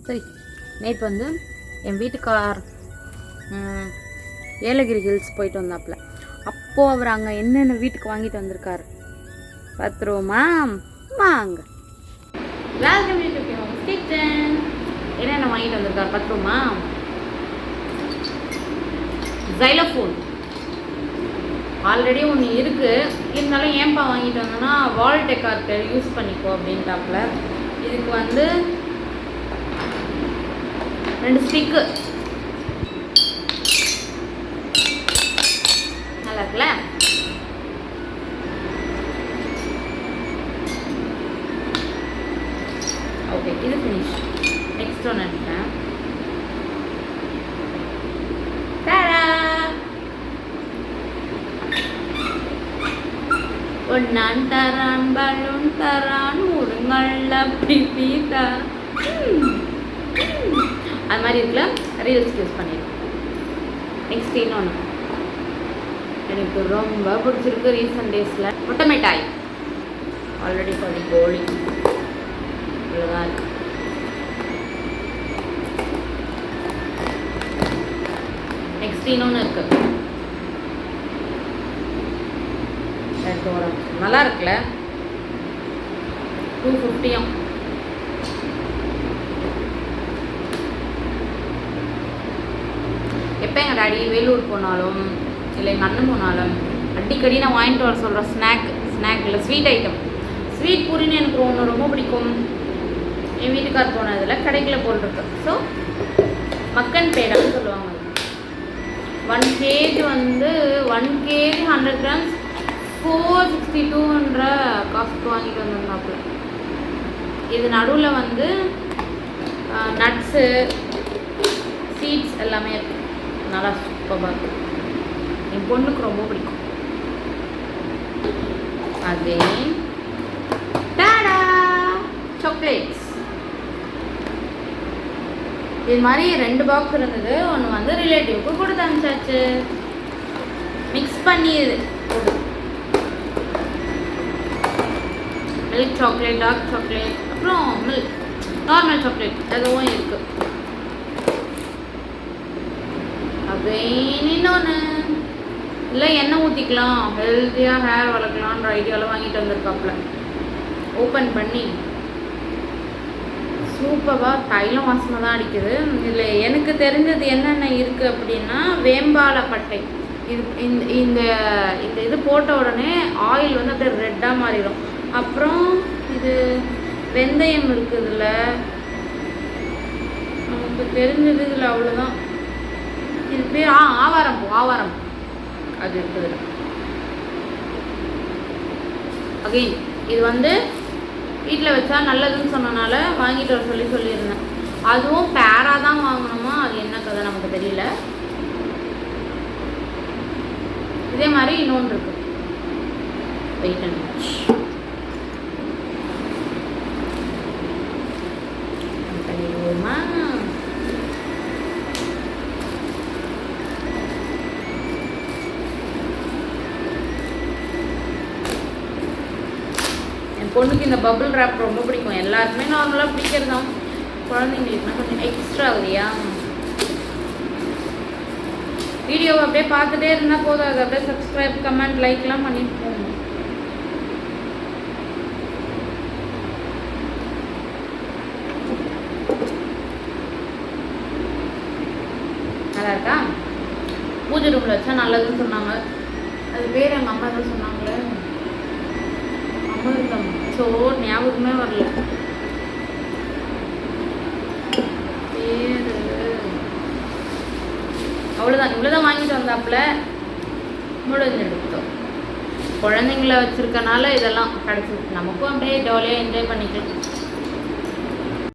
சரி, நேற்று வந்து என் வீட்டுக்கார் ஏலகிரி ஹில்ஸ் போயிட்டு வந்தாப்புல. அப்போது அவர் அங்கே என்னென்ன வீட்டுக்கு வாங்கிட்டு வந்திருக்காரு பார்த்துருவோமா? வாங்க. Welcome to kitchen. என்னென்ன வாங்கிட்டு வந்திருக்காரு பார்த்துருவோமா? ஜைலோஃபோன் ஆல்ரெடி ஒன்று இருக்குது, இருந்தாலும் ஏன்பா வாங்கிட்டு வந்தோன்னா வால் டெக்கார்க்கு யூஸ் பண்ணிக்கோ அப்படின்ட்டாப்புல. இதுக்கு வந்து 2 ஸ்டிக்கு நல்லா இருக்குல்ல. ஓகே, இது ஃபினிஷ். நெக்ஸ்ட் ஒன்று எடுத்தேன். ஒன்னான் தரான் பலூன் தரான் முருங்கல்ல பிபி தரான், அது மாதிரி இருக்குல்ல, ரீல்ஸ்க்கு யூஸ் பண்ணிடுவோம். நெக்ஸ்ட் இன்னொன்று எனக்கு ரொம்ப பிடிச்சிருக்கு ரீசெண்ட் டேஸில், முட்டை மிட்டாய். ஆல்ரெடி சொல்லி கோழி இவ்வளோதான் இருக்கு. நெக்ஸ்ட் இன்னொன்று இருக்குது, நல்லா இருக்குல்ல, 250. எப்போ எங்கள் டாடி வேலூர் போனாலும் இல்லை எங்கள் அண்ணன் போனாலும் அடிக்கடி நான் வாங்கிட்டு வர சொல்கிறேன் ஸ்நாக் இல்லை ஸ்வீட் ஐட்டம். ஸ்வீட் பூரின்னு எனக்கு ஒன்று ரொம்ப பிடிக்கும். என் வீட்டுக்கார் போனதில் கடைக்கில் போட்டிருக்கு. ஸோ மக்கன் பேடான்னு சொல்லுவாங்க. 1 kg வந்து 1 kg 100 grams 462 காசுக்கு வாங்கிட்டு வந்திருந்தாப்புல. இது நடுவில் வந்து நட்ஸு சீட்ஸ் எல்லாமே இருக்கு. நல்லா சூப்பராக இருக்கு. என் பொண்ணுக்கு ரொம்ப பிடிக்கும். அதே டாடா சாக்லேட்ஸ். இது மாதிரி 2 பாக்ஸ் இருந்தது. ஒன்று வந்து ரிலேட்டிவ்க்கு கொடுத்து அனுப்பிச்சாச்சு. மிக்ஸ் பண்ணி கொடு. மில்க் சாக்லேட், டார்க் சாக்லேட், அப்புறம் மில்க் நார்மல் சாக்லேட் அதுவும் இருக்குது. அகைன் இன்னொன்று இல்லை, எண்ணெய் ஊற்றிக்கலாம், ஹெல்த்தியாக ஹேர் வளர்க்கலான்ற ஐடியாவில் வாங்கிட்டு வந்திருக்காப்புல. ஓப்பன் பண்ணி சூப்பராக தைலம் வாசனை தான் அடிக்குது. இதில் எனக்கு தெரிஞ்சது என்னென்ன இருக்குது அப்படின்னா, வேம்பாலப்பட்டை. இது இந்த இது போட்ட உடனே ஆயில் வந்து அப்படியே ரெட்டாக மாறிடும். அப்புறம் இது வெந்தயம் இருக்குது. இதில் நமக்கு தெரிஞ்சது இதில் அவ்வளோதான். இது பேர் ஆவாரம் அது இருக்குது. அகைன் இது வந்து வீட்டில் வச்சா நல்லதுன்னு சொன்னனால வாங்கிட்டு வர சொல்லியிருந்தேன். அதுவும் பேராக தான் வாங்கணுமா, அது என்ன கதை நமக்கு தெரியல. இதே மாதிரி இன்னொன்று இருக்கு. Wait and watch. என் பொண்ணுக்கு இந்த பபுள் ரேப் ரொம்ப பிடிக்கும். எல்லாருக்குமே நார்மலாக பிடிக்கிறது தான், குழந்தைங்களுக்குனா கொஞ்சம் எக்ஸ்ட்ரா ஆகுதியா. வீடியோவை அப்படியே பார்த்துட்டே இருந்தால் போதும், அதை அப்படியே சப்ஸ்கிரைப் கமெண்ட் லைக்லாம் பண்ணிட்டு போகணும். நல்லா இருக்கா? பூஜை ரூமில் வச்சா நல்லதுன்னு சொன்னாங்க. அது பேர் எங்கள் அம்மா தான் சொன்னாங்களே, அமிர்தம். ஸோ ஞாபகமே வரல பேர். அவ்வளோதான், இவ்வளோதான் வாங்கிட்டு வந்தாப்புல. முடிஞ்செடுத்தோம். குழந்தைங்கள வச்சுருக்கனால இதெல்லாம் கிடச்சிருக்கு. நமக்கும் அப்படியே ஜாலியாக என்ஜாய் பண்ணிக்கலாம்.